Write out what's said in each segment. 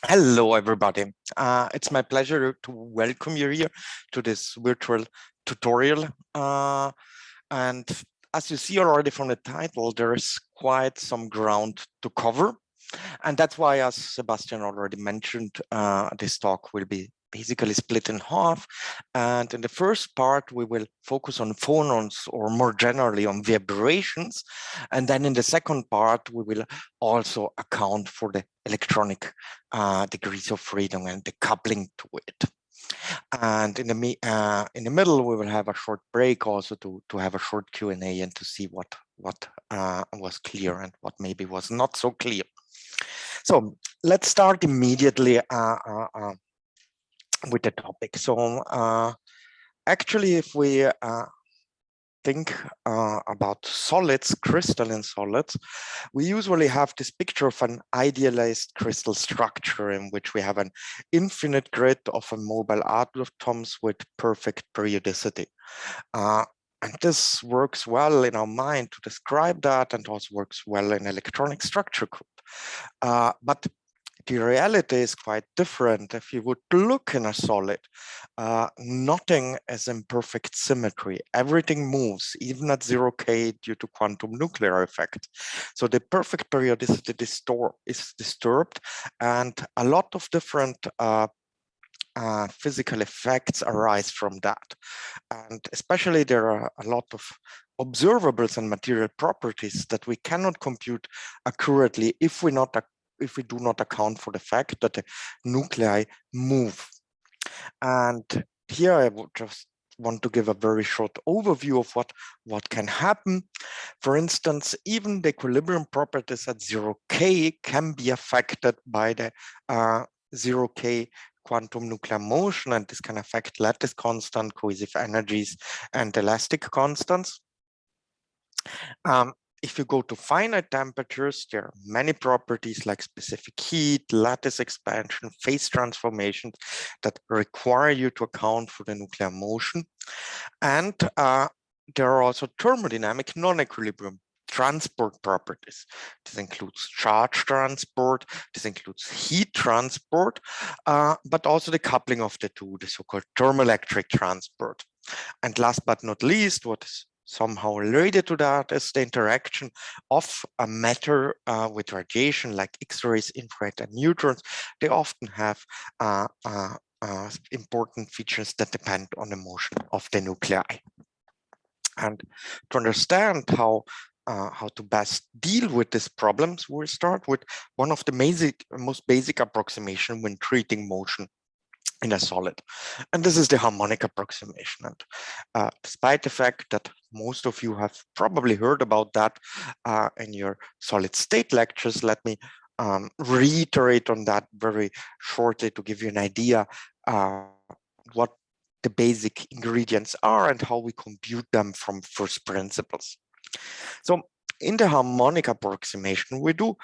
Hello, everybody. It's my pleasure to welcome you here to this virtual tutorial. And as you see already from the title, there is quite some ground to cover. And that's why, as Sebastian already mentioned, this talk will be basically split in half. And in the first part, we will focus on phonons, or more generally on vibrations. And then in the second part, we will also account for the electronic degrees of freedom and the coupling to it. And in the middle, we will have a short break also to have a short Q&A and to see what was clear and what maybe was not so clear. So let's start immediately with the topic. So actually, if we think about solids, crystalline solids, we usually have this picture of an idealized crystal structure in which we have an infinite grid of mobile atoms with perfect periodicity. And this works well in our mind to describe that, and also works well in electronic structure code. But the reality is quite different. If you would look in a solid, nothing is in perfect symmetry. Everything moves, even at 0K, due to quantum nuclear effect. So the perfect periodicity is disturbed, and a lot of different physical effects arise from that. And especially there are a lot of observables and material properties that we cannot compute accurately if we do not account for the fact that the nuclei move. And here I would just want to give a very short overview of what can happen. For instance, even the equilibrium properties at 0K can be affected by the 0K quantum nuclear motion, and this can affect lattice constant, cohesive energies, and elastic constants. If you go to finite temperatures, there are many properties like specific heat, lattice expansion, phase transformations that require you to account for the nuclear motion. And there are also thermodynamic non-equilibrium transport properties. This includes charge transport, this includes heat transport, but also the coupling of the two, the so-called thermoelectric transport. And last but not least, what is somehow related to that is the interaction of a matter with radiation like X-rays, infrared, and neutrons. They often have important features that depend on the motion of the nuclei. And to understand how to best deal with these problems, we'll start with one of the most basic approximation when treating motion in a solid, and this is the harmonic approximation. And despite the fact that most of you have probably heard about that in your solid state lectures, let me reiterate on that very shortly to give you an idea what the basic ingredients are and how we compute them from first principles. So in the harmonic approximation, we do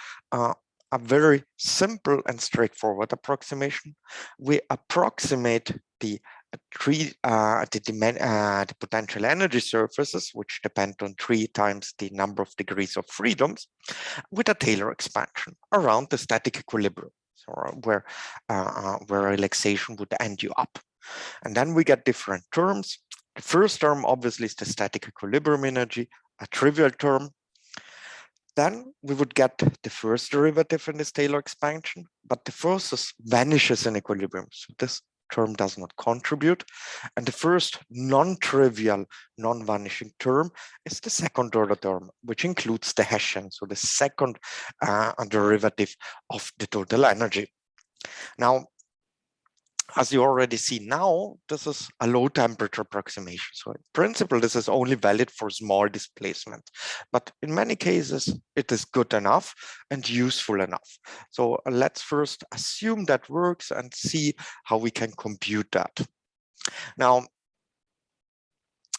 a very simple and straightforward approximation. We approximate the potential energy surfaces, which depend on 3 times the number of degrees of freedoms, with a Taylor expansion around the static equilibrium, so where relaxation would end you up. And then we get different terms. The first term obviously is the static equilibrium energy, a trivial term. Then we would get the first derivative in this Taylor expansion, but the forces vanishes in equilibrium. So this term does not contribute. And the first non-trivial, non-vanishing term is the second order term, which includes the Hessian, so the second derivative of the total energy. Now, as you already see now, this is a low temperature approximation. So in principle, this is only valid for small displacement, but in many cases, it is good enough and useful enough. So let's first assume that works and see how we can compute that. Now,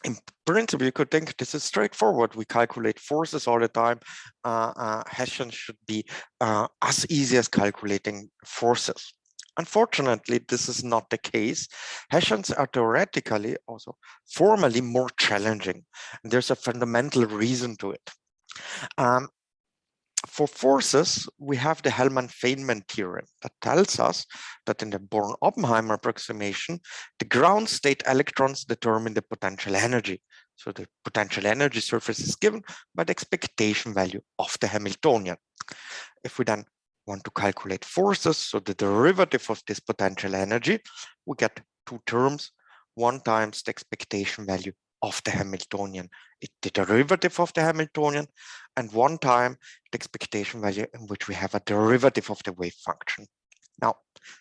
in principle, you could think this is straightforward. We calculate forces all the time. Hessian should be as easy as calculating forces. Unfortunately, this is not the case. Hessians are theoretically, also formally, more challenging. And there's a fundamental reason to it. For forces, we have the HELLMAN-FEYNMAN theorem that tells us that in the Born-Oppenheimer approximation, the ground state electrons determine the potential energy. So the potential energy surface is given by the expectation value of the Hamiltonian. If we then want to calculate forces, so the derivative of this potential energy, we get two terms, one times the expectation value of the Hamiltonian, the derivative of the Hamiltonian, and one time the expectation value in which we have a derivative of the wave function. Now,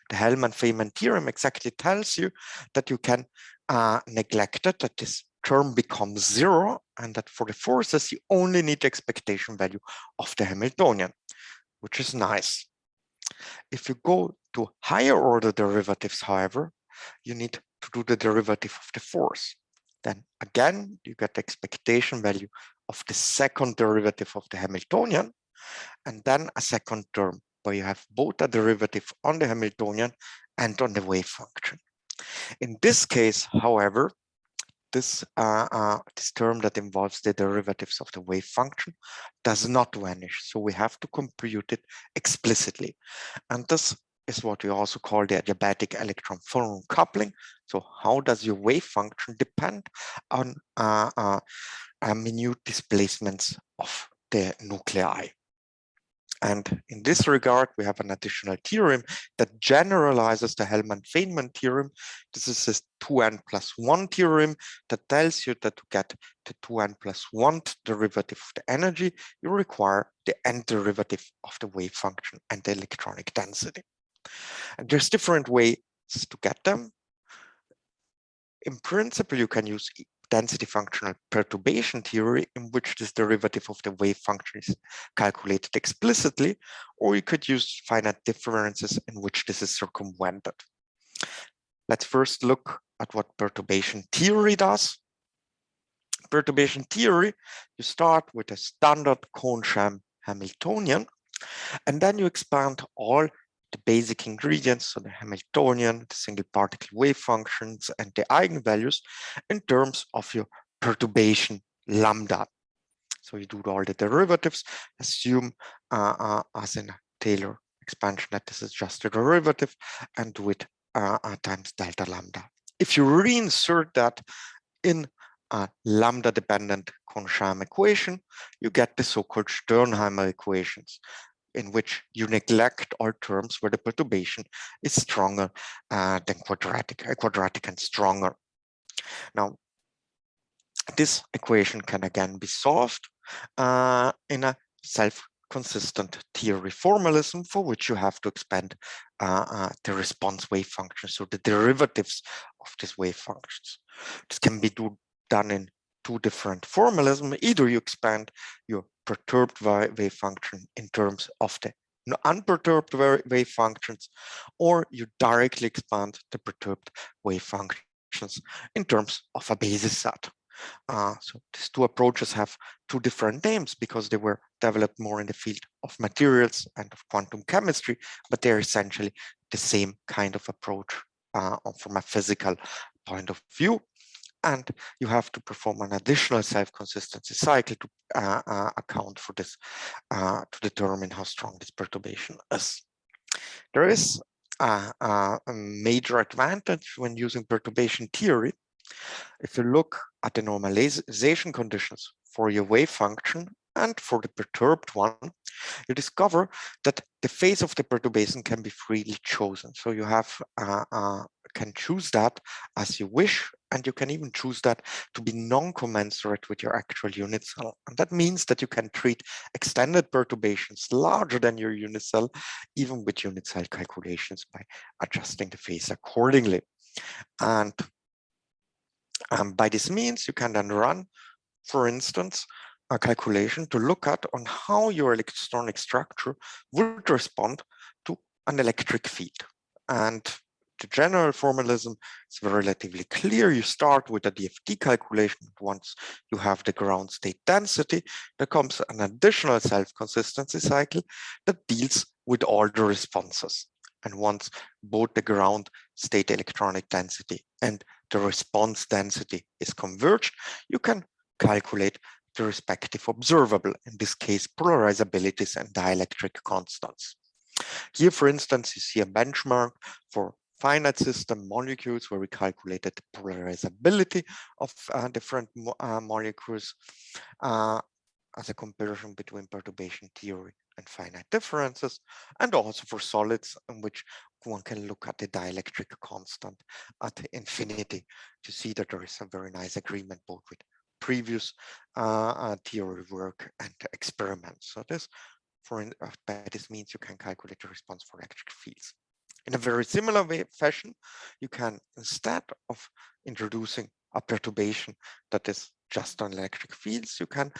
the HELLMAN-FEYNMAN theorem exactly tells you that you can neglect it, that this term becomes zero, and that for the forces, you only need the expectation value of the Hamiltonian, which is nice. If you go to higher order derivatives, however, you need to do the derivative of the force. Then again, you get the expectation value of the second derivative of the Hamiltonian, and then a second term where you have both a derivative on the Hamiltonian and on the wave function. In this case, however, this term that involves the derivatives of the wave function does not vanish. So we have to compute it explicitly. And this is what we also call the adiabatic electron-phonon coupling. So how does your wave function depend on minute displacements of the nuclei? And in this regard, we have an additional theorem that generalizes the HELLMAN-FEYNMAN theorem. This is a 2n+1 theorem that tells you that to get the 2n+1 derivative of the energy, you require the n derivative of the wave function and the electronic density. And there's different ways to get them. In principle, you can use density functional perturbation theory, in which this derivative of the wave function is calculated explicitly, or you could use finite differences in which this is circumvented. Let's first look at what perturbation theory does. Perturbation theory, you start with a standard cone-sham Hamiltonian, and then you expand all the basic ingredients, so the Hamiltonian, the single particle wave functions, and the eigenvalues in terms of your perturbation lambda. So you do all the derivatives, assume as in a Taylor expansion that this is just a derivative, and do it times delta lambda. If you reinsert that in a lambda dependent cone-sham equation, you get the so-called Sternheimer equations, in which you neglect all terms where the perturbation is stronger than quadratic and stronger. Now, this equation can again be solved in a self-consistent theory formalism, for which you have to expand the response wave function, so the derivatives of these wave functions. This can be done in two different formalisms. Either you expand your perturbed wave function in terms of the unperturbed wave functions, or you directly expand the perturbed wave functions in terms of a basis set. So these two approaches have two different names because they were developed more in the field of materials and of quantum chemistry, but they're essentially the same kind of approach from a physical point of view. And you have to perform an additional self-consistency cycle to account for this, to determine how strong this perturbation is. There is a major advantage when using perturbation theory. If you look at the normalization conditions for your wave function and for the perturbed one, you discover that the phase of the perturbation can be freely chosen. So you have can choose that as you wish, and you can even choose that to be non-commensurate with your actual unit cell. And that means that you can treat extended perturbations larger than your unit cell, even with unit cell calculations, by adjusting the phase accordingly. And by this means, you can then run, for instance, a calculation to look at on how your electronic structure would respond to an electric field. And the general formalism is relatively clear. You start with a DFT calculation. Once you have the ground state density, there comes an additional self-consistency cycle that deals with all the responses. And once both the ground state electronic density and the response density is converged, you can calculate the respective observable, in this case, polarizabilities and dielectric constants. Here, for instance, you see a benchmark for finite system molecules where we calculated the polarizability of different molecules as a comparison between perturbation theory and finite differences, and also for solids in which one can look at the dielectric constant at infinity to see that there is a very nice agreement both with previous theory work and experiments. So this, by this means, you can calculate the response for electric fields. In a very similar fashion, you can, instead of introducing a perturbation that is just on electric fields, you can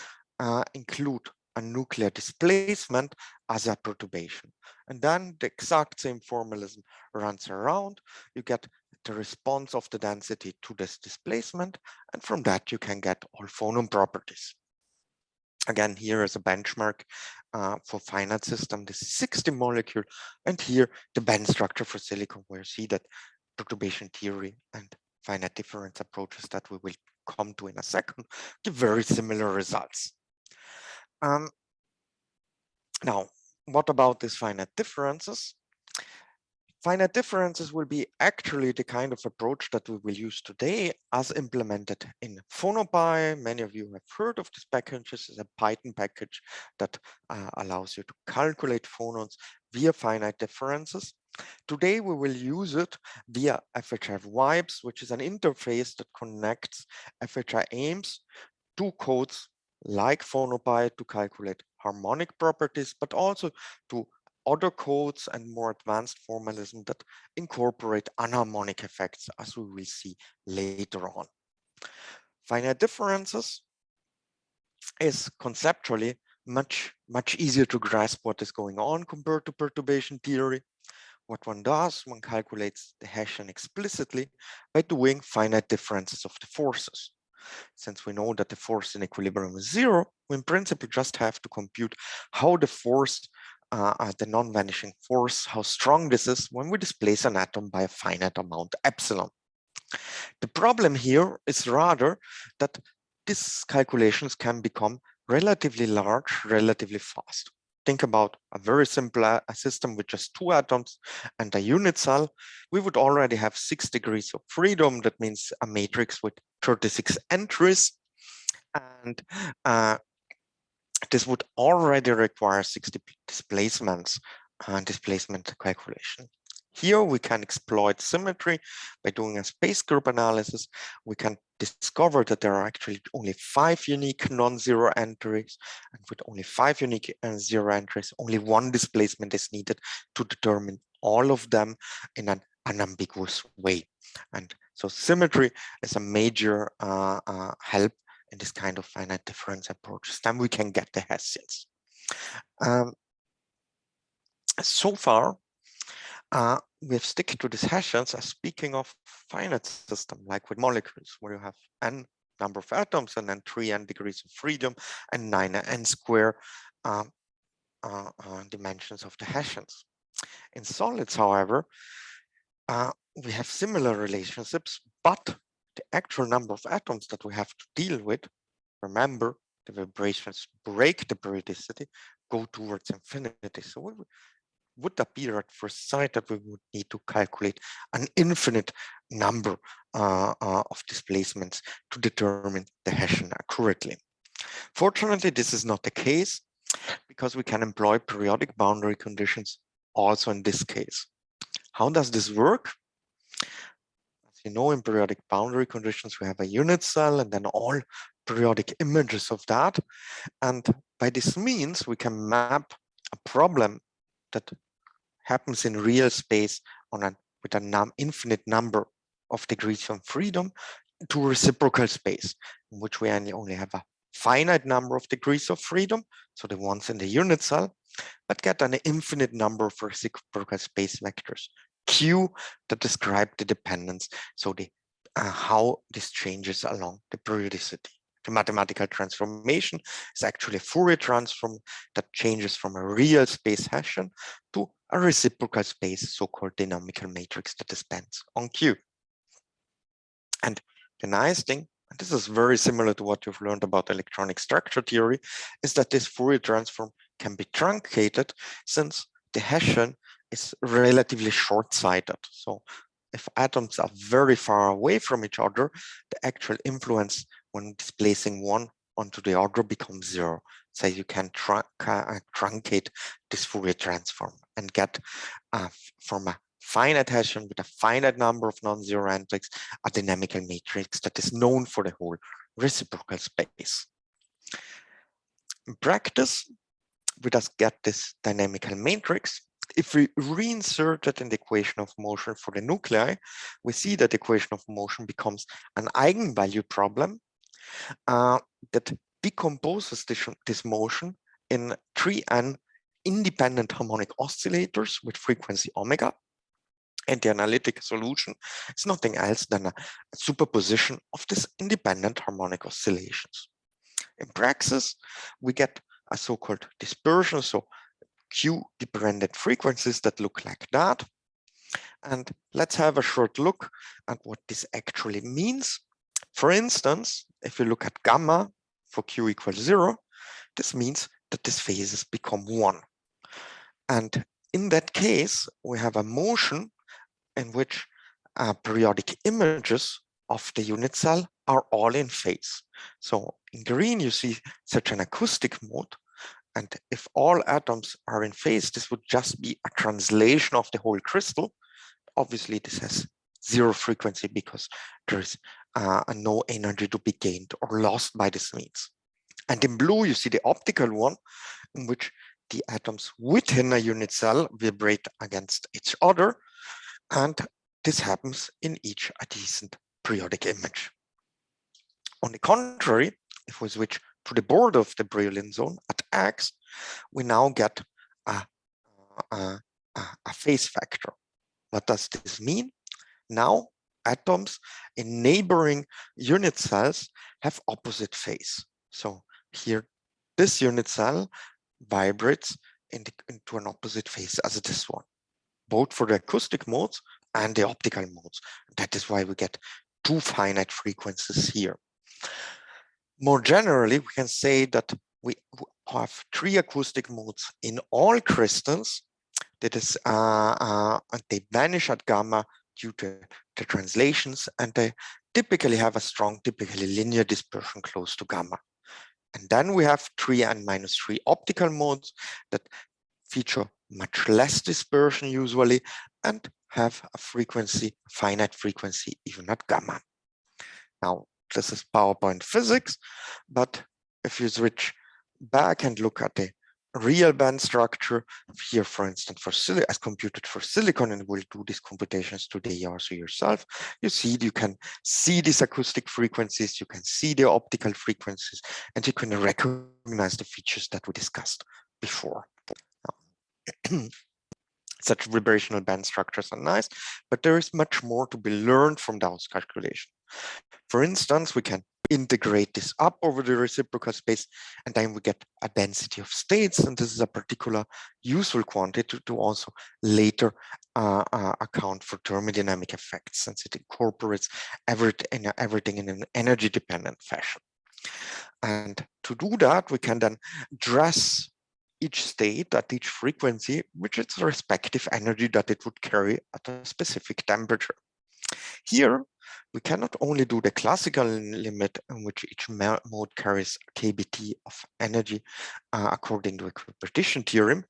include a nuclear displacement as a perturbation. And then the exact same formalism runs around. You get the response of the density to this displacement, and from that you can get all phonon properties. Again, here is a benchmark for finite system. This is 60 molecule, and here the band structure for silicon, where you see that perturbation theory and finite difference approaches that we will come to in a second give very similar results. Now, what about these finite differences? Finite differences will be actually the kind of approach that we will use today as implemented in PhonoPy. Many of you have heard of this package. This is a Python package that allows you to calculate phonons via finite differences. Today, we will use it via FHI-aims, which is an interface that connects FHI-aims to codes like PhonoPy to calculate harmonic properties, but also to other codes and more advanced formalism that incorporate anharmonic effects, as we will see later on. Finite differences is conceptually much easier to grasp what is going on compared to perturbation theory. What one does, one calculates the Hessian explicitly by doing finite differences of the forces. Since we know that the force in equilibrium is zero, we in principle just have to compute how the force, the non-vanishing force, how strong this is when we displace an atom by a finite amount epsilon. The problem here is rather that these calculations can become relatively large, relatively fast. Think about a very simple system with just 2 atoms and a unit cell. We would already have 6 degrees of freedom. That means a matrix with 36 entries. And this would already require 60 displacements and displacement calculation. Here we can exploit symmetry by doing a space group analysis. We can discover that there are actually only 5 unique non-zero entries, and with only 5 unique zero entries, only 1 displacement is needed to determine all of them in an unambiguous way. And so symmetry is a major help in this kind of finite difference approaches. Then we can get the Hessians. So far, we have stick to these Hessians as speaking of finite system, like with molecules, where you have n number of atoms and then 3n degrees of freedom and 9n square dimensions of the Hessians. In solids, however, we have similar relationships, but the actual number of atoms that we have to deal with, remember, the vibrations break the periodicity, go towards infinity. So would appear at first sight that we would need to calculate an infinite number of displacements to determine the Hessian accurately. Fortunately, this is not the case because we can employ periodic boundary conditions also in this case. How does this work? As you know, in periodic boundary conditions, we have a unit cell and then all periodic images of that. And by this means, we can map a problem that happens in real space with an infinite number of degrees of freedom to reciprocal space, in which we only have a finite number of degrees of freedom, so the ones in the unit cell, but get an infinite number of reciprocal space vectors, Q, that describe the dependence, so how this changes along the periodicity. The mathematical transformation is actually a Fourier transform that changes from a real space Hessian to a reciprocal space, so-called dynamical matrix that depends on Q. And the nice thing, and this is very similar to what you've learned about electronic structure theory, is that this Fourier transform can be truncated since the Hessian is relatively short-sighted. So if atoms are very far away from each other, the actual influence when displacing one onto the other becomes zero. So you can truncate this Fourier transform and get from a finite Hessian with a finite number of non-zero entries a dynamical matrix that is known for the whole reciprocal space. In practice, we just get this dynamical matrix. If we reinsert it in the equation of motion for the nuclei, we see that the equation of motion becomes an eigenvalue problem that decomposes this motion in 3n independent harmonic oscillators with frequency omega. And the analytic solution is nothing else than a superposition of these independent harmonic oscillations. In praxis, we get a so-called dispersion, so Q-dependent frequencies that look like that. And let's have a short look at what this actually means. For instance, if you look at gamma for Q equals 0, this means that these phases become 1. And in that case, we have a motion in which periodic images of the unit cell are all in phase. So in green, you see such an acoustic mode. And if all atoms are in phase, this would just be a translation of the whole crystal. Obviously, this has zero frequency because there is no energy to be gained or lost by this means. And in blue, you see the optical one, in which the atoms within a unit cell vibrate against each other. And this happens in each adjacent periodic image. On the contrary, if we switch to the border of the Brillouin zone at X, we now get a phase factor. What does this mean? Now, atoms in neighboring unit cells have opposite phase. So here, this unit cell vibrates into an opposite phase as this one, both for the acoustic modes and the optical modes. That is why we get two finite frequencies here. More generally, we can say that we have 3 acoustic modes in all crystals. That is, they vanish at gamma due to the translations, and they typically have a strong, typically linear dispersion close to gamma. And then we have 3n-3 optical modes that feature much less dispersion usually and have a frequency, finite frequency, even at gamma. Now, this is PowerPoint physics, but if you switch back and look at the real band structure here, for instance, for as computed for silicon, and we'll do these computations today also yourself, you can see these acoustic frequencies, you can see the optical frequencies, and you can recognize the features that we discussed before. Such vibrational band structures are nice, but there is much more to be learned from those calculations. For instance, we can integrate this up over the reciprocal space, and then we get a density of states, and this is a particular useful quantity to also later account for thermodynamic effects, since it incorporates everything in an energy-dependent fashion. And to do that, we can then dress each state at each frequency, which is the respective energy that it would carry at a specific temperature. Here, we cannot only do the classical limit in which each mode carries kBt of energy according to the Perturbation theorem,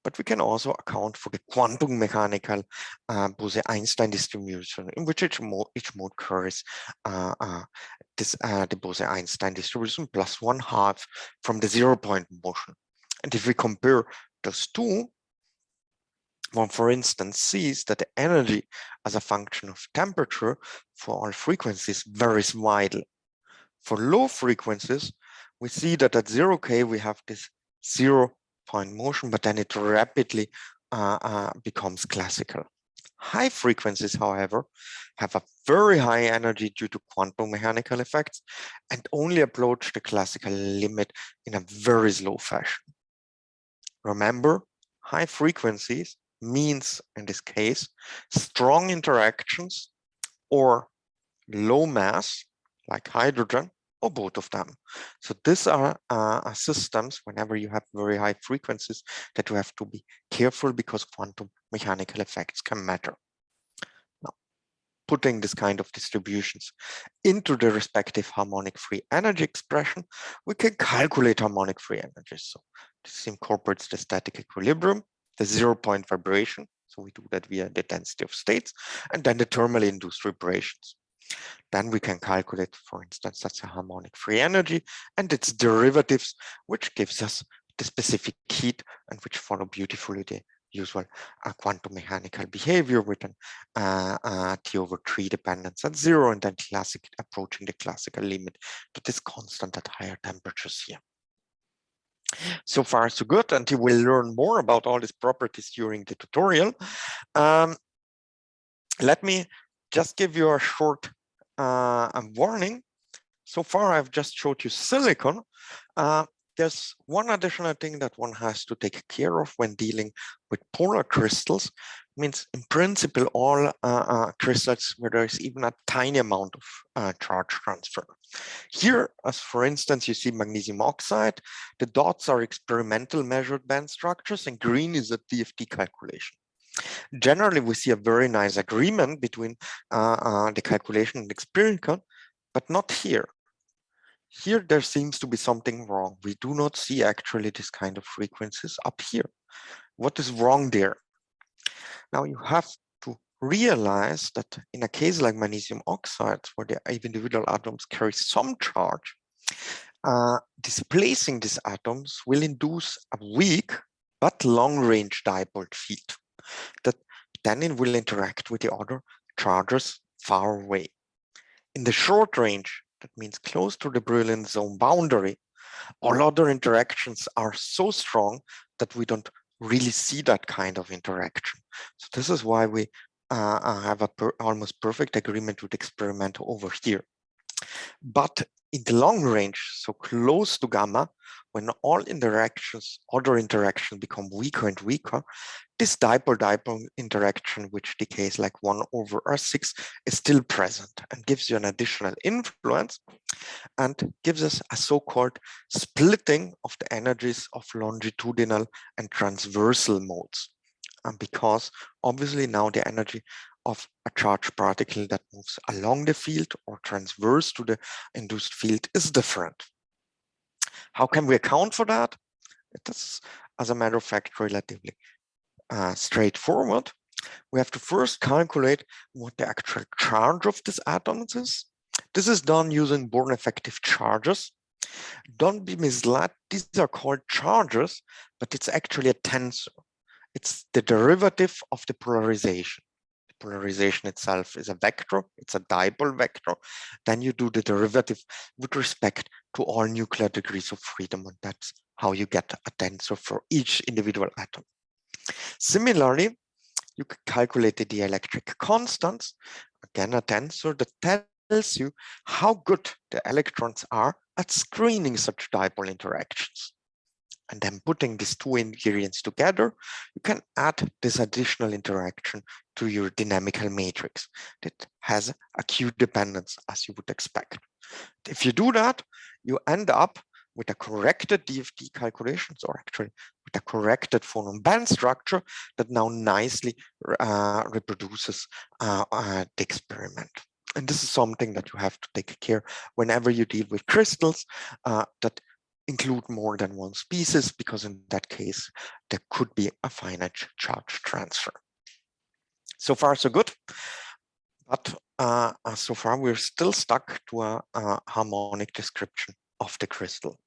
but we can also account for the quantum mechanical Bose-Einstein distribution in which each mode carries the Bose-Einstein distribution plus 1/2 from the 0-point motion. And if we compare those two, one, for instance, sees that the energy as a function of temperature for all frequencies varies widely. For low frequencies, we see that at 0K, we have this 0-point motion, but then it rapidly becomes classical. High frequencies, however, have a very high energy due to quantum mechanical effects and only approach the classical limit in a very slow fashion. Remember, high frequencies means, in this case, strong interactions or low mass, like hydrogen, or both of them. So these are systems, whenever you have very high frequencies, that you have to be careful because quantum mechanical effects can matter. Now, putting this kind of distributions into the respective harmonic free energy expression, we can calculate harmonic free energies. So this incorporates the static equilibrium, the 0-point vibration. So we do that via the density of states, and then the thermally induced vibrations. Then we can calculate, for instance, that's a harmonic free energy and its derivatives, which gives us the specific heat and which follow beautifully the usual quantum mechanical behavior with an T/3 dependence at 0 and then approaching the classical limit that is constant at higher temperatures here. So far, so good, and you will learn more about all these properties during the tutorial. Let me just give you a short warning. So far, I've just showed you silicon. There's one additional thing that one has to take care of when dealing with polar crystals. Means in principle, all crystals where there is even a tiny amount of charge transfer. Here, as for instance, you see magnesium oxide, the dots are experimental measured band structures and green is a DFT calculation. Generally, we see a very nice agreement between the calculation and experimental, but not here. Here, there seems to be something wrong. We do not see actually this kind of frequencies up here. What is wrong there? Now, you have to realize that in a case like magnesium oxide, where the individual atoms carry some charge, displacing these atoms will induce a weak but long-range dipole field that then it will interact with the other charges far away. In the short range, that means close to the Brillouin zone boundary, all other interactions are so strong that we don't really see that kind of interaction. So this is why we have a almost perfect agreement with experimental over here. But in the long range, so close to gamma, when all interactions, other interactions become weaker and weaker, this dipole-dipole interaction, which decays like 1/R6, is still present and gives you an additional influence and gives us a so-called splitting of the energies of longitudinal and transversal modes. And because obviously now the energy of a charged particle that moves along the field or transverse to the induced field is different. How can we account for that? It is, as a matter of fact, relatively straightforward. We have to first calculate what the actual charge of this atom is. This is done using Born effective charges. Don't be misled, these are called charges, but it's actually a tensor. It's the derivative of the polarization. The polarization itself is a vector, it's a dipole vector. Then you do the derivative with respect to all nuclear degrees of freedom, and that's how you get a tensor for each individual atom. Similarly, you can calculate the dielectric constants, again a tensor that tells you how good the electrons are at screening such dipole interactions. And then putting these two ingredients together, you can add this additional interaction to your dynamical matrix that has a Q dependence, as you would expect. If you do that, you end up with a corrected DFT calculations, or actually with a corrected phonon band structure that now nicely reproduces the experiment. And this is something that you have to take care whenever you deal with crystals that include more than one species, because in that case, there could be a finite charge transfer. So far, so good. But so far, we're still stuck to a harmonic description of the crystal.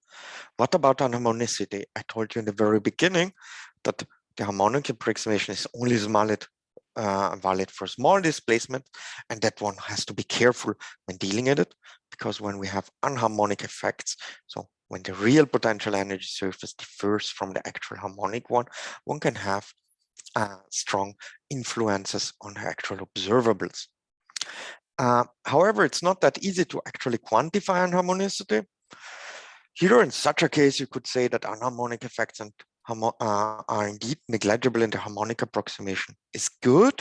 What about anharmonicity? I told you in the very beginning that the harmonic approximation is only valid for small displacement, and that one has to be careful when dealing with it, because when we have anharmonic effects, so when the real potential energy surface differs from the actual harmonic one, one can have strong influences on the actual observables. However, it's not that easy to actually quantify anharmonicity. Here, in such a case, you could say that anharmonic effects and are indeed negligible in the harmonic approximation is good.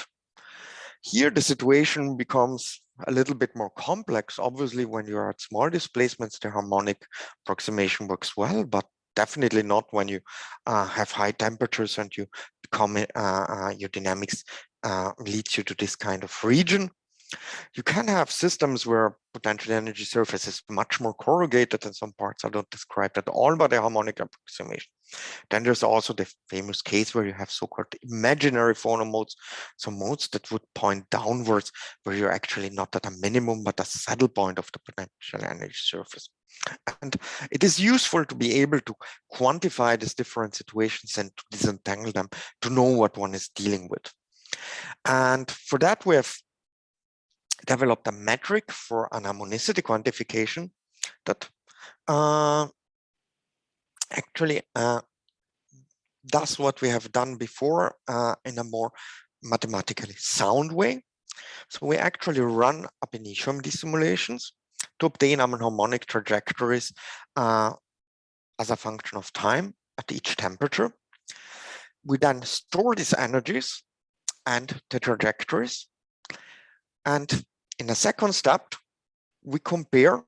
Here, the situation becomes a little bit more complex. Obviously, when you're at small displacements, the harmonic approximation works well, but definitely not when you have high temperatures and you become your dynamics leads you to this kind of region. You can have systems where potential energy surface is much more corrugated in some parts. I don't describe at all by the harmonic approximation. Then there's also the famous case where you have so-called imaginary phonon modes, so modes that would point downwards, where you're actually not at a minimum, but a saddle point of the potential energy surface. And it is useful to be able to quantify these different situations and to disentangle them, to know what one is dealing with. And for that, we have developed a metric for anharmonicity quantification that actually does what we have done before in a more mathematically sound way. So we actually run ab initio MD simulations to obtain harmonic trajectories as a function of time at each temperature. We then store these energies and the trajectories. And in a second step, we compare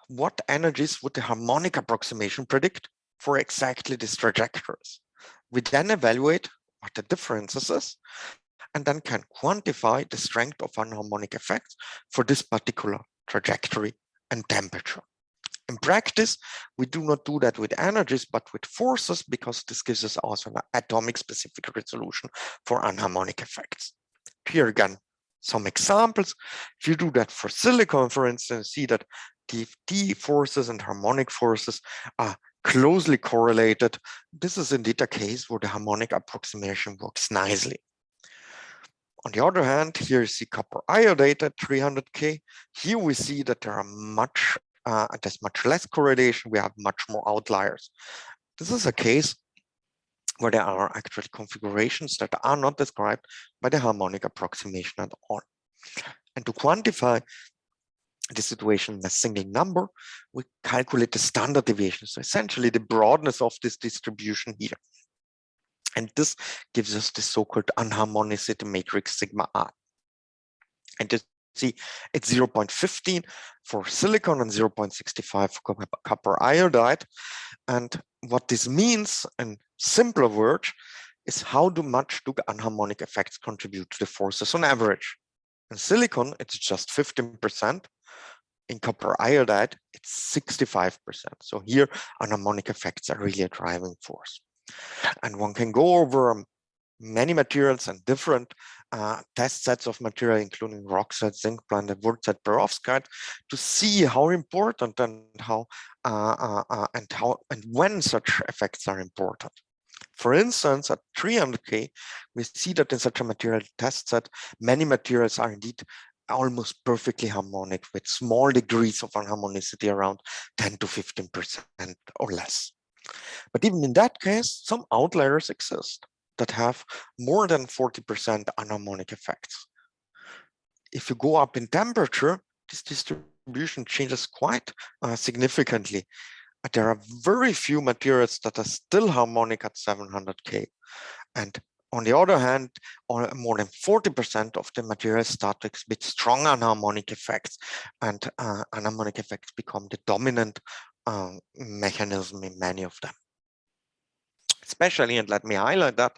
what energies would the harmonic approximation predict for exactly these trajectories. We then evaluate what the differences is, and then can quantify the strength of anharmonic effects for this particular trajectory and temperature. In practice, we do not do that with energies, but with forces, because this gives us also an atomic specific resolution for anharmonic effects. Here again, some examples. If you do that for silicon, for instance, see that DFT forces and harmonic forces are closely correlated. This is indeed a case where the harmonic approximation works nicely. On the other hand, here you see copper iodide at 300 K. Here we see that there are there's much less correlation. We have much more outliers. This is a case where there are actually configurations that are not described by the harmonic approximation at all. And to quantify the situation in a single number, we calculate the standard deviation. So essentially the broadness of this distribution here. And this gives us the so-called anharmonicity matrix sigma R. And you see it's 0.15 for silicon and 0.65 for copper iodide. And what this means in simpler words is how much do anharmonic effects contribute to the forces on average. In silicon, it's just 15%. In copper iodide, it's 65%. So here, anharmonic effects are really a driving force. And one can go over many materials and different test sets of material, including rockset, zinc blende, wurtzite, perovskite, to see how important and and when such effects are important. For instance, at 300K, we see that in such a material test set, many materials are indeed almost perfectly harmonic with small degrees of anharmonicity around 10 to 15% or less. But even in that case, some outliers exist that have more than 40% anharmonic effects. If you go up in temperature, this distribution changes quite significantly. There are very few materials that are still harmonic at 700K. And on the other hand, more than 40% of the materials start to exhibit strong anharmonic effects, and anharmonic effects become the dominant mechanism in many of them. Especially, and let me highlight that,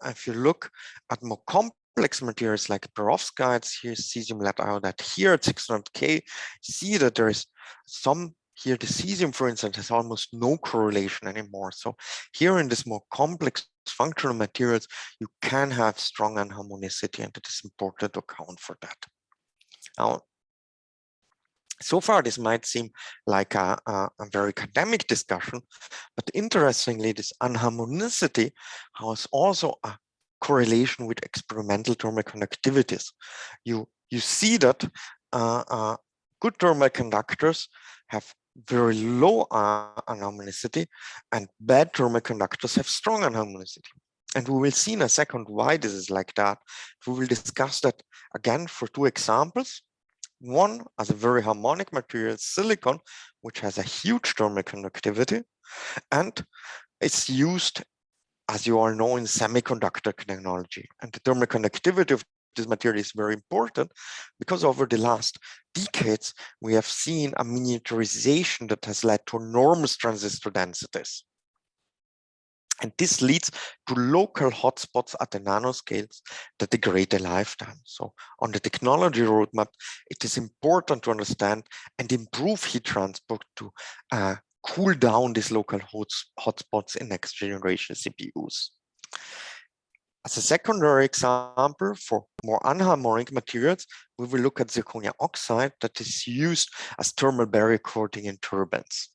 if you look at more complex materials like perovskites, here's cesium lead iodide here at 600K, see that there is some. Here, the cesium, for instance, has almost no correlation anymore. So here in this more complex functional materials, you can have strong anharmonicity, and it is important to account for that. Now, so far, this might seem like a very academic discussion, but interestingly, this anharmonicity has also a correlation with experimental thermal conductivities. You see that good thermal conductors have very low anharmonicity, and bad thermal conductors have strong anharmonicity. And we will see in a second why this is like that. We will discuss that again for two examples. One, as a very harmonic material, silicon, which has a huge thermal conductivity, and it's used, as you all know, in semiconductor technology. And the thermal conductivity of this material is very important because over the last decades, we have seen a miniaturization that has led to enormous transistor densities. And this leads to local hotspots at the nanoscales that degrade the lifetime. So on the technology roadmap, it is important to understand and improve heat transport to cool down these local hotspots in next generation CPUs. As a secondary example for more anharmonic materials, we will look at zirconia oxide that is used as thermal barrier coating in turbines.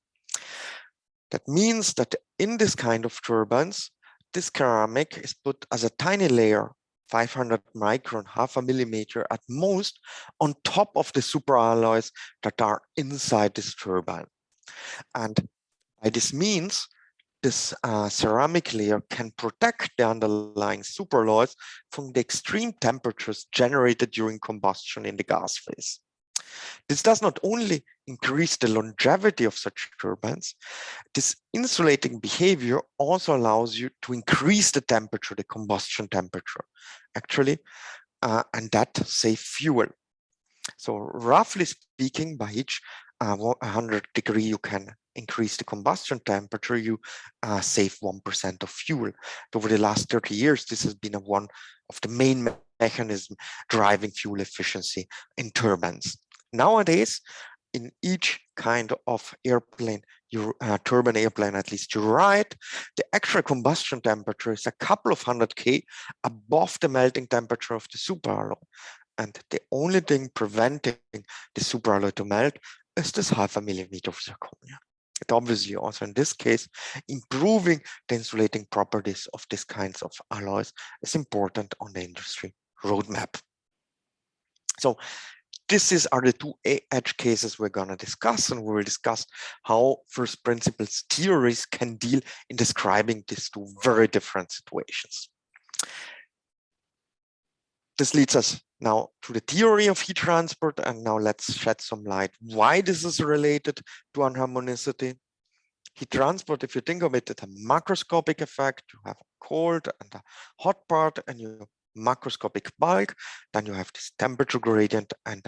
That means that in this kind of turbines, this ceramic is put as a tiny layer, 500 micron, half a millimeter at most, on top of the superalloys that are inside this turbine. And by this means, this ceramic layer can protect the underlying superalloys from the extreme temperatures generated during combustion in the gas phase. This does not only increase the longevity of such turbines, this insulating behavior also allows you to increase the temperature, the combustion temperature, actually, and that saves fuel. So roughly speaking, by each 100 degree you can increase the combustion temperature, you save 1% of fuel. Over the last 30 years, this has been one of the main mechanisms driving fuel efficiency in turbines. Nowadays, in each kind of airplane, turbine airplane, at least you ride, the actual combustion temperature is a couple of 100K above the melting temperature of the superalloy. And the only thing preventing the superalloy to melt is this half a millimeter of zirconia. It obviously also in this case, improving the insulating properties of these kinds of alloys is important on the industry roadmap. So these are the two edge cases we're going to discuss, and we will discuss how first principles theories can deal in describing these two very different situations. This leads us now to the theory of heat transport, and now let's shed some light why this is related to anharmonicity. Heat transport, if you think of it, it's a macroscopic effect. You have a cold and a hot part, and you macroscopic bulk, then you have this temperature gradient and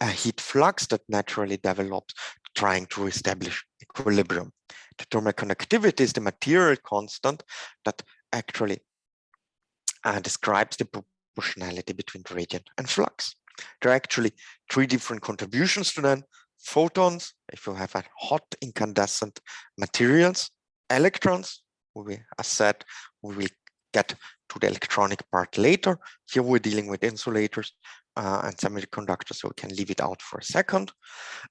a heat flux that naturally develops trying to establish equilibrium. The thermal conductivity is the material constant that actually describes the proportionality between gradient and flux. There are actually three different contributions to them. Photons, if you have a hot incandescent materials, electrons, as said, we will get to the electronic part later. Here we're dealing with insulators and semiconductors, so we can leave it out for a second.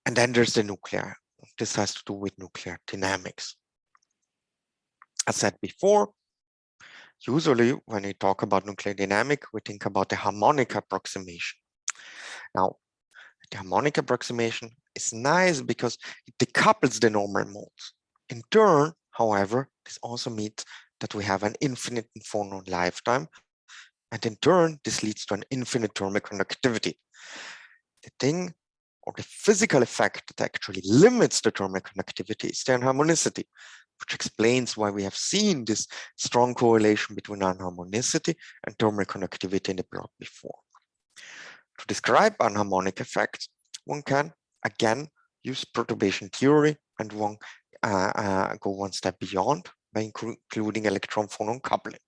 And then there's the nuclear. This has to do with nuclear dynamics. As said before, usually when we talk about nuclear dynamics, we think about the harmonic approximation. Now, the harmonic approximation is nice because it decouples the normal modes. In turn, however, this also means that we have an infinite phonon lifetime, and in turn, this leads to an infinite thermal conductivity. The thing or the physical effect that actually limits the thermal conductivity is the anharmonicity, which explains why we have seen this strong correlation between anharmonicity and thermal conductivity in the plot before. To describe anharmonic effects, one can again use perturbation theory, and one go one step beyond by including electron phonon coupling.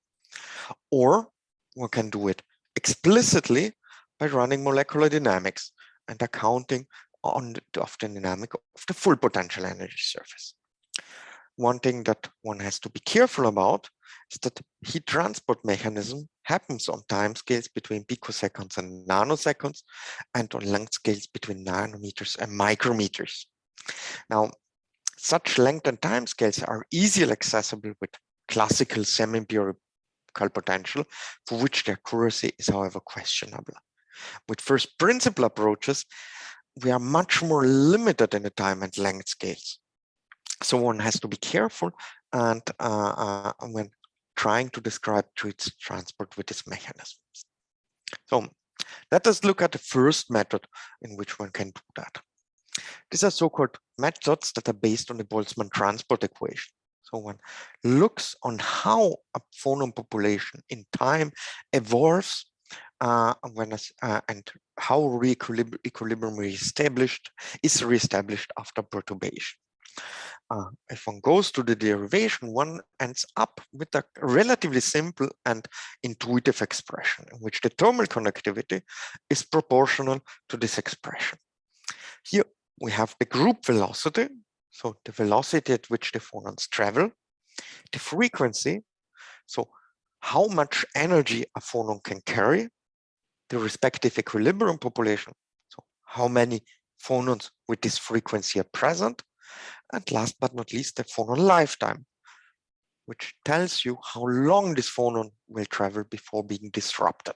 Or one can do it explicitly by running molecular dynamics and accounting on the dynamic of the full potential energy surface. One thing that one has to be careful about is that heat transport mechanism happens on time scales between picoseconds and nanoseconds, and on length scales between nanometers and micrometers. Now, such length and time scales are easily accessible with classical semi-empirical potential, for which the accuracy is, however, questionable. With first principle approaches, we are much more limited in the time and length scales. So one has to be careful and when trying to describe heat transport with these mechanisms. So let us look at the first method in which one can do that. These are so-called methods that are based on the Boltzmann transport equation. So one looks on how a phonon population in time evolves and how equilibrium is reestablished after perturbation. If one goes to the derivation, one ends up with a relatively simple and intuitive expression in which the thermal conductivity is proportional to this expression. Here we have the group velocity, so the velocity at which the phonons travel, the frequency, so how much energy a phonon can carry, the respective equilibrium population, so how many phonons with this frequency are present, and last but not least, the phonon lifetime, which tells you how long this phonon will travel before being disrupted.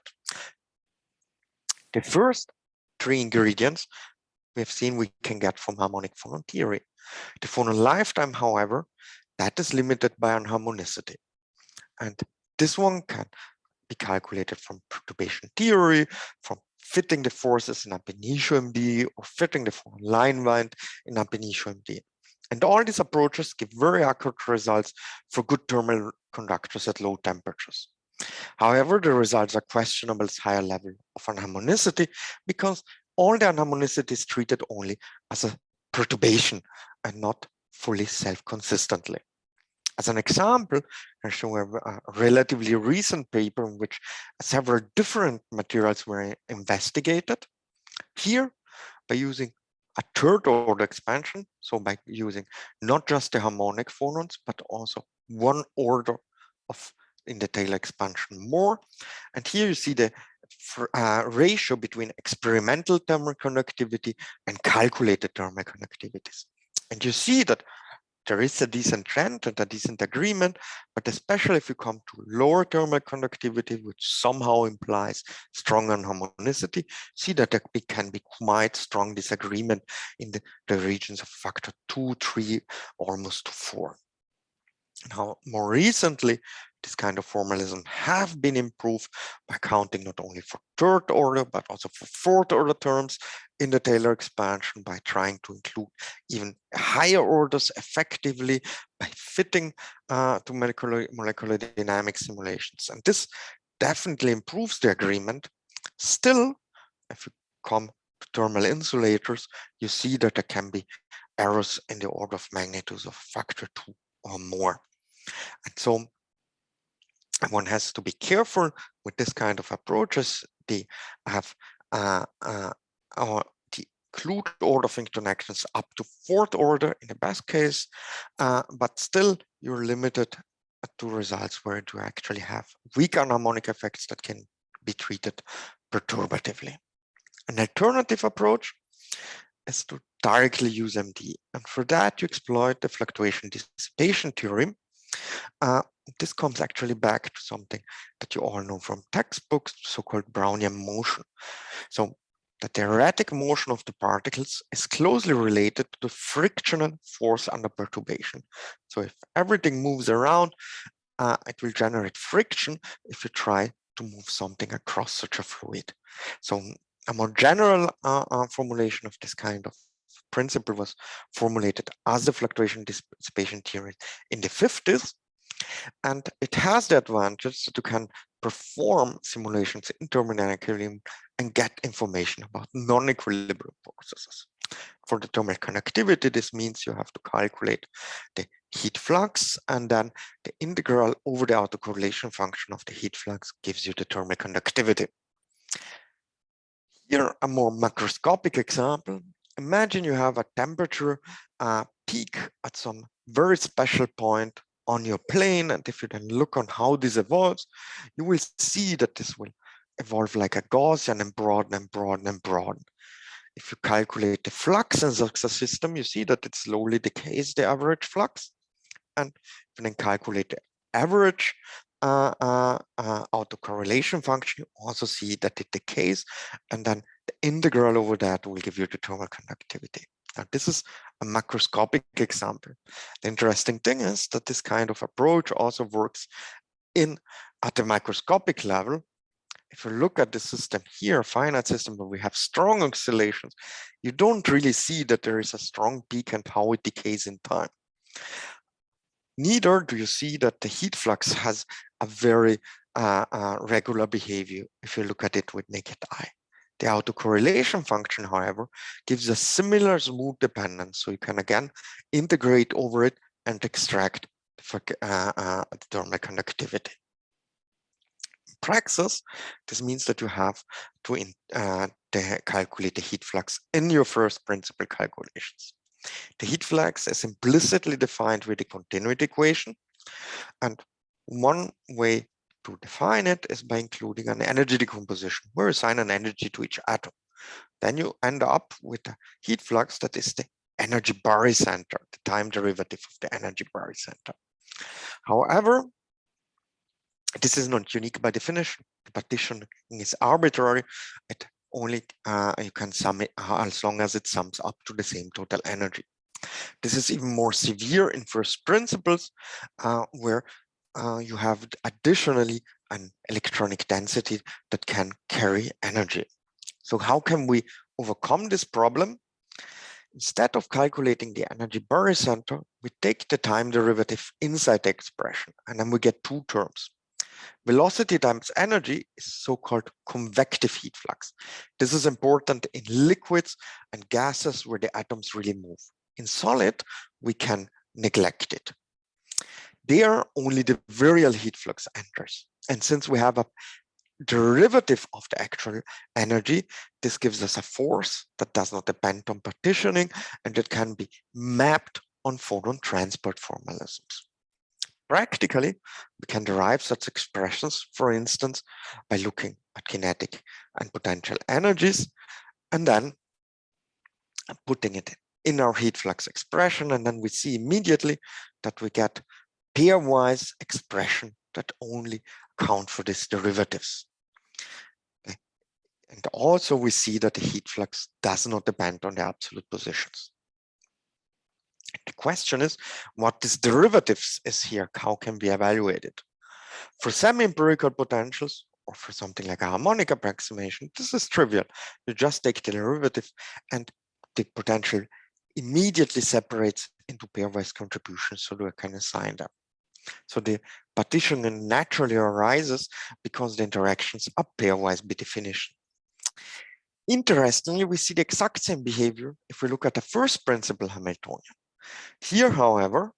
The first three ingredients we have seen we can get from harmonic phonon theory. The phonon lifetime, however, that is limited by anharmonicity. And this one can be calculated from perturbation theory, from fitting the forces in ab initio MD, or fitting the phonon line wind in ab initio MD. And all these approaches give very accurate results for good thermal conductors at low temperatures. However, the results are questionable at higher level of anharmonicity because all the anharmonicity is treated only as a perturbation and not fully self-consistently. As an example, I show a relatively recent paper in which several different materials were investigated. Here, by using a third order expansion, so by using not just the harmonic phonons, but also one order of in the Taylor expansion more. And here you see the ratio between experimental thermal conductivity and calculated thermal conductivities. And you see that there is a decent trend and a decent agreement, but especially if you come to lower thermal conductivity, which somehow implies strong anharmonicity, see that there can be quite strong disagreement in the regions of factor 2, 3, almost to 4. Now, more recently, this kind of formalism have been improved by counting not only for third order, but also for fourth order terms in the Taylor expansion by trying to include even higher orders effectively by fitting to molecular dynamic simulations. And this definitely improves the agreement. Still, if you come to thermal insulators, you see that there can be errors in the order of magnitudes of factor 2 or more. And so one has to be careful with this kind of approaches. They have the include order of interactions up to fourth order in the best case, but still you're limited to results where you actually have weak anharmonic effects that can be treated perturbatively. An alternative approach is to directly use MD, and for that you exploit the fluctuation-dissipation theorem. This comes actually back to something that you all know from textbooks, so-called Brownian motion. So the theoretic motion of the particles is closely related to the frictional force under perturbation. So if everything moves around, it will generate friction if you try to move something across such a fluid. So a more general formulation of this kind of principle was formulated as the fluctuation-dissipation theory in the 50s. And it has the advantage that you can perform simulations in thermodynamic equilibrium and get information about non-equilibrium processes. For the thermal conductivity, this means you have to calculate the heat flux, and then the integral over the autocorrelation function of the heat flux gives you the thermal conductivity. Here, a more macroscopic example. Imagine you have a temperature peak at some very special point on your plane, and if you then look on how this evolves, you will see that this will evolve like a Gaussian and broaden and broaden and broaden. If you calculate the flux in such a system, you see that it slowly decays the average flux, and if you then calculate the average autocorrelation function, you also see that it decays, and then the integral over that will give you the thermal conductivity. Now, this is a macroscopic example. The interesting thing is that this kind of approach also works at the microscopic level. If you look at the system here, a finite system where we have strong oscillations, you don't really see that there is a strong peak and how it decays in time. Neither do you see that the heat flux has a very regular behavior if you look at it with naked eye. The autocorrelation function, however, gives a similar smooth dependence, so you can again integrate over it and extract the thermal conductivity. In praxis, this means that you have to calculate the heat flux in your first principle calculations. The heat flux is implicitly defined with the continuity equation, and one way to define it is by including an energy decomposition where you assign an energy to each atom. Then you end up with a heat flux that is the energy barycenter, the time derivative of the energy barycenter. However, this is not unique by definition. The partitioning is arbitrary. It only you can sum it as long as it sums up to the same total energy. This is even more severe in first principles, where you have additionally an electronic density that can carry energy. So how can we overcome this problem? Instead of calculating the energy barycenter, we take the time derivative inside the expression, and then we get two terms. Velocity times energy is so-called convective heat flux. This is important in liquids and gases where the atoms really move. In solid, we can neglect it. There, only the virial heat flux enters. And since we have a derivative of the actual energy, this gives us a force that does not depend on partitioning, and it can be mapped on photon transport formalisms. Practically, we can derive such expressions, for instance, by looking at kinetic and potential energies, and then putting it in our heat flux expression, and then we see immediately that we get pairwise expression that only account for these derivatives. Okay. And also we see that the heat flux does not depend on the absolute positions. The question is what this derivatives is here, how can we evaluate it? For semi-empirical potentials, or for something like a harmonic approximation, this is trivial. You just take the derivative and the potential immediately separates into pairwise contributions, so we can assign them. So the partitioning naturally arises because the interactions are pairwise by definition. Interestingly, we see the exact same behavior if we look at the first principle Hamiltonian. Here, however,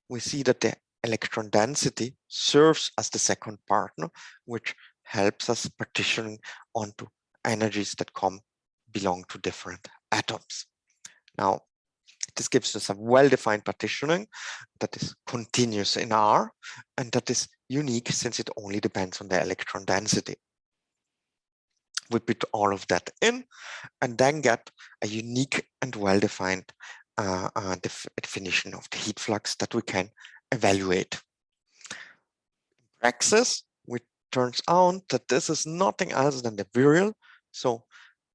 we see that the electron density serves as the second partner, which helps us partitioning onto energies that belong to different atoms. Now, this gives us a well-defined partitioning that is continuous in R, and that is unique since it only depends on the electron density. We put all of that in and then get a unique and well-defined definition of the heat flux that we can evaluate. In praxis, it turns out that this is nothing else than the virial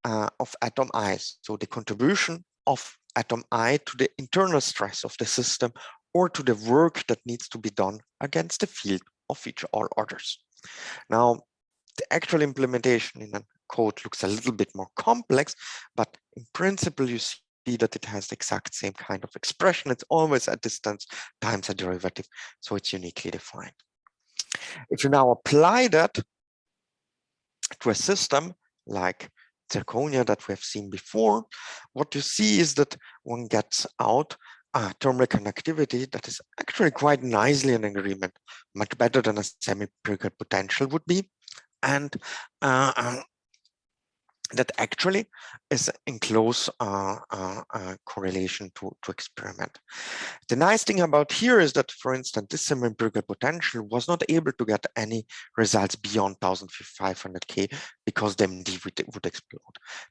of atom I. So the contribution of atom I to the internal stress of the system or to the work that needs to be done against the field of each all others. Now, the actual implementation in a code looks a little bit more complex, but in principle, you see that it has the exact same kind of expression. It's always a distance times a derivative, so it's uniquely defined. If you now apply that to a system like ZIRCONIA that we have seen before, what you see is that one gets out a thermal conductivity that is actually quite nicely in agreement, much better than a semi-empirical potential would be, and that actually is in close correlation to experiment. The nice thing about here is that, for instance, this semi-empirical potential was not able to get any results beyond 1500K because the MD would explode.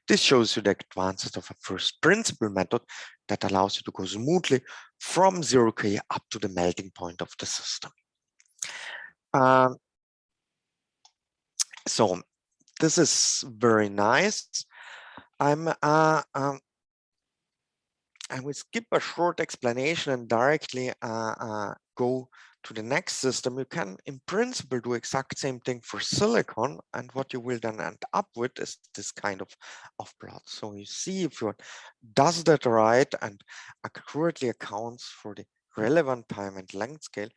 This shows you the advances of a first principle method that allows you to go smoothly from 0K up to the melting point of the system. So this is very nice. I will skip a short explanation and directly go to the next system. You can, in principle, do exact same thing for silicon, and what you will then end up with is this kind of plot. So you see if you does that right and accurately accounts for the relevant time and length scale,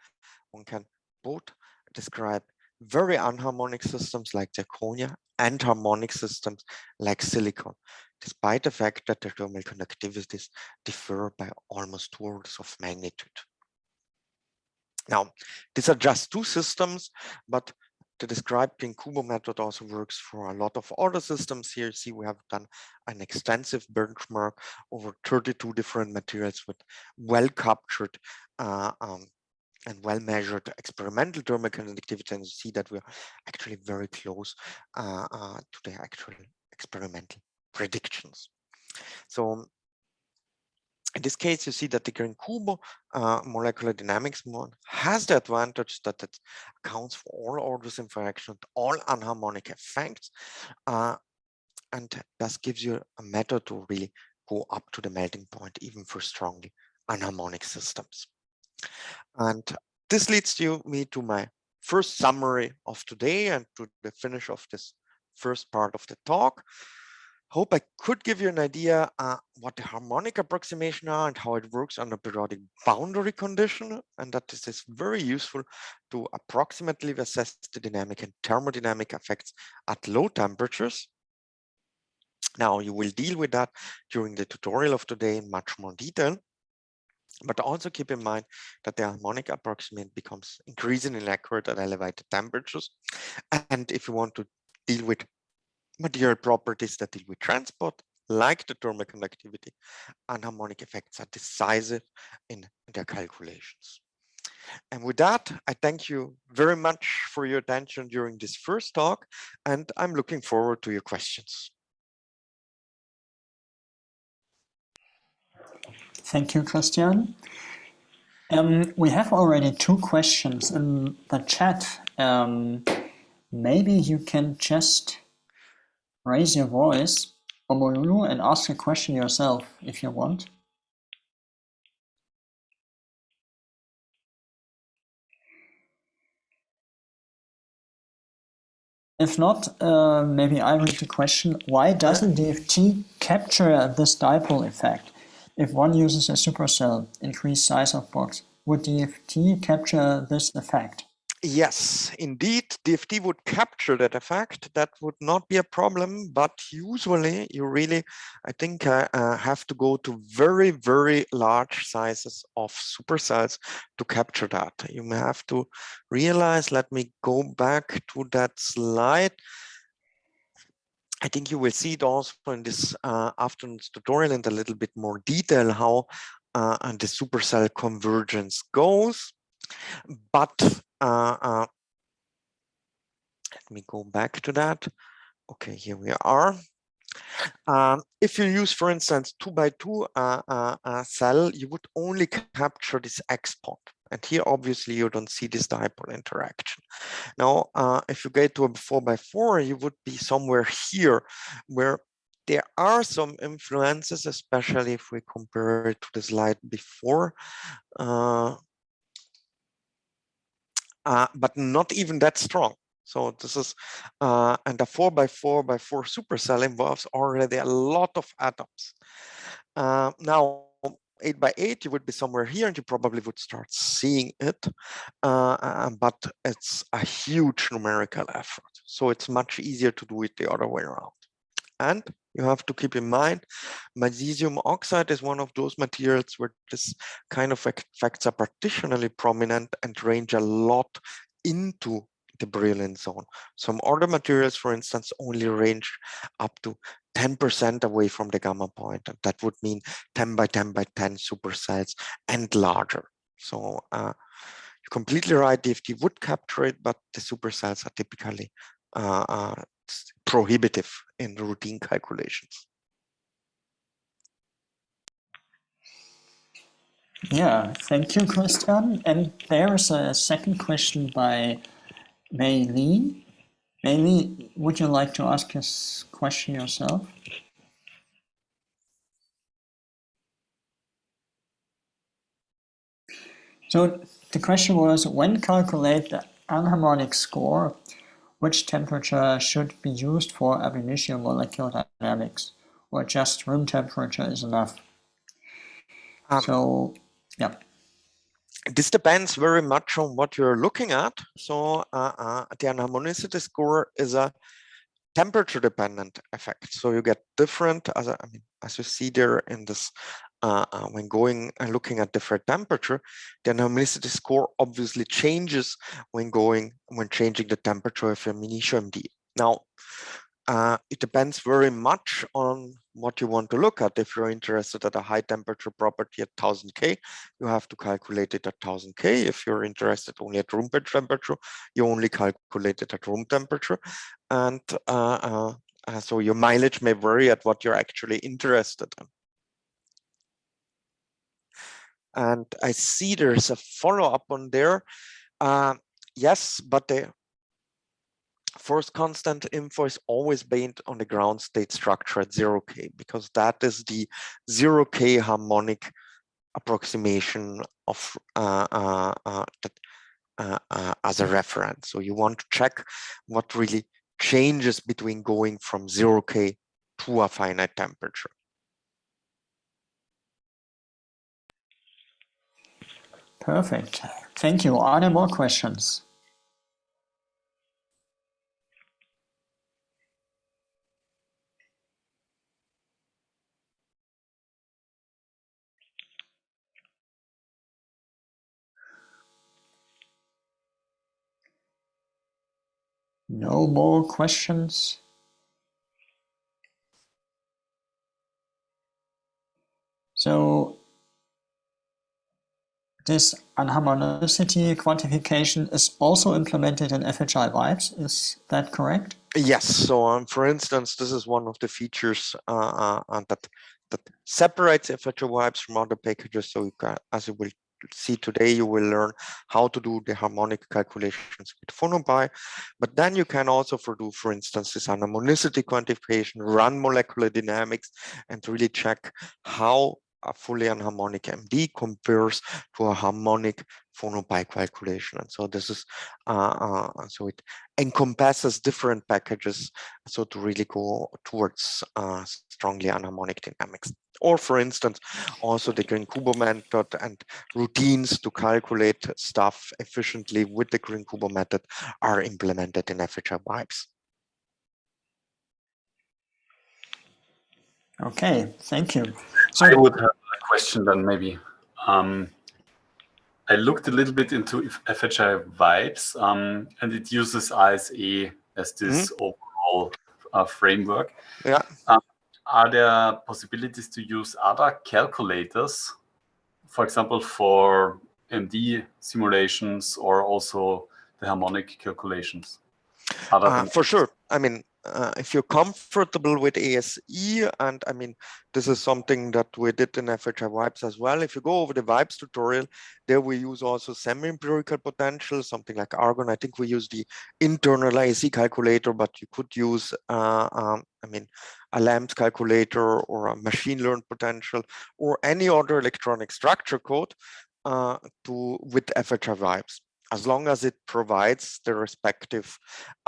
one can both describe very anharmonic systems like zirconia and harmonic systems like silicon, despite the fact that their thermal conductivities differ by almost 2 orders of magnitude. Now, these are just 2 systems, but the described Pin-Kubo method also works for a lot of other systems. Here you see we have done an extensive benchmark over 32 different materials with well-captured and well-measured experimental thermal conductivity, and you see that we're actually very close to the actual experimental predictions. So in this case, you see that the Pin-Kubo molecular dynamics model has the advantage that it accounts for all orders of interaction, all anharmonic effects, and thus gives you a method to really go up to the melting point, even for strongly anharmonic systems. And this leads me to my first summary of today and to the finish of this first part of the talk. Hope I could give you an idea what the harmonic approximation are and how it works under periodic boundary condition, and that this is very useful to approximately assess the dynamic and thermodynamic effects at low temperatures. Now, you will deal with that during the tutorial of today in much more detail, but also keep in mind that the harmonic approximation becomes increasingly accurate at elevated temperatures. And if you want to deal with material properties that deal with transport, like the thermal conductivity, anharmonic effects are decisive in their calculations. And with that, I thank you very much for your attention during this first talk, and I'm looking forward to your questions. Thank you, Christian. We have already 2 questions in the chat. Maybe you can just raise your voice, Omolulu, and ask a question yourself if you want. If not, maybe I read the question. Why doesn't DFT capture this dipole effect? If one uses a supercell, increased size of box, would DFT capture this effect? Yes, indeed, DFT would capture that effect. That would not be a problem, but usually you really, I think, have to go to very, very large sizes of supercells to capture that. You may have to realize, let me go back to that slide. I think you will see it also in this afternoon's tutorial in a little bit more detail how and the supercell convergence goes. But let me go back to that. Okay, here we are. If you use, for instance, 2x2 cell, you would only capture this X point. And here, obviously, you don't see this dipole interaction. Now, if you get to a 4x4, you would be somewhere here, where there are some influences, especially if we compare it to the slide before. But not even that strong. So this is, and a 4x4x4 supercell involves already a lot of atoms. Now, 8x8, you would be somewhere here and you probably would start seeing it, but it's a huge numerical effort. So it's much easier to do it the other way around. And you have to keep in mind, magnesium oxide is one of those materials where this kind of effects are particularly prominent and range a lot into the brilliant zone. Some other materials, for instance, only range up to 10% away from the gamma point, and that would mean 10x10x10 supercells and larger. So you're completely right, DFT would capture it, but the supercells are typically prohibitive in routine calculations. Yeah, thank you, Christian. And there's a second question by Mei Li. Mei Li, would you like to ask this question yourself? So the question was, when calculate the anharmonic score, which temperature should be used for ab initio molecular dynamics, or just room temperature is enough? So, yeah. This depends very much on what you're looking at. So the anharmonicity score is a temperature dependent effect. So you get different, as you see there in this, when going and looking at different temperature, the anharmonicity score obviously changes when changing the temperature of your initial MD. Now, it depends very much on what you want to look at. If you're interested at a high temperature property at 1000 K, you have to calculate it at 1000 K. If you're interested only at room temperature, you only calculate it at room temperature. And so your mileage may vary at what you're actually interested in. And I see there's a follow-up on there. Yes, but the force constant info is always based on the ground state structure at 0K, because that is the 0K harmonic approximation of as a reference. So you want to check what really changes between going from 0K to a finite temperature. Perfect. Thank you. Are there more questions? No more questions? So this anharmonicity quantification is also implemented in FHI-aims, is that correct? Yes. So for instance, this is one of the features that separates FHI-aims from other packages. So you can, as you will see today, you will learn how to do the harmonic calculations with PhonoPy, but then you can also do, for instance, this anharmonicity quantification, run molecular dynamics, and really check how a fully anharmonic MD compares to a harmonic PhonoPy calculation. And so this is so it encompasses different packages, so to really go towards strongly anharmonic dynamics. Or for instance, also the Green-Kubo method and routines to calculate stuff efficiently with the Green-Kubo method are implemented in FHI-aims. Okay, thank you. So I would have a question then maybe. I looked a little bit into FHI-aims, and it uses ISA as this overall framework. Yeah. Are there possibilities to use other calculators, for example, for MD simulations or also the harmonic calculations? For sure. I mean, if you're comfortable with ASE, and I mean, this is something that we did in FHI-aims as well. If you go over the vibes tutorial, there we use also semi-empirical potential, something like argon. I think we use the internal ASE calculator, but you could use, I mean, a LAMS calculator or a machine learned potential or any other electronic structure code with FHI-aims, as long as it provides the respective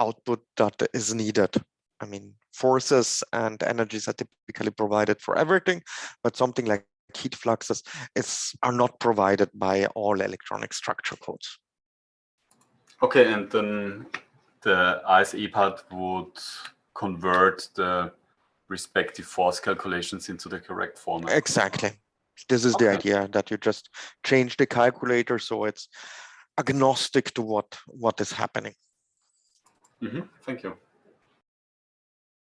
output that is needed. I mean, forces and energies are typically provided for everything, but something like heat fluxes are not provided by all electronic structure codes. Okay, and then the ISE part would convert the respective force calculations into the correct format. Exactly. This is the idea, that you just change the calculator so it's agnostic to what is happening. Thank you.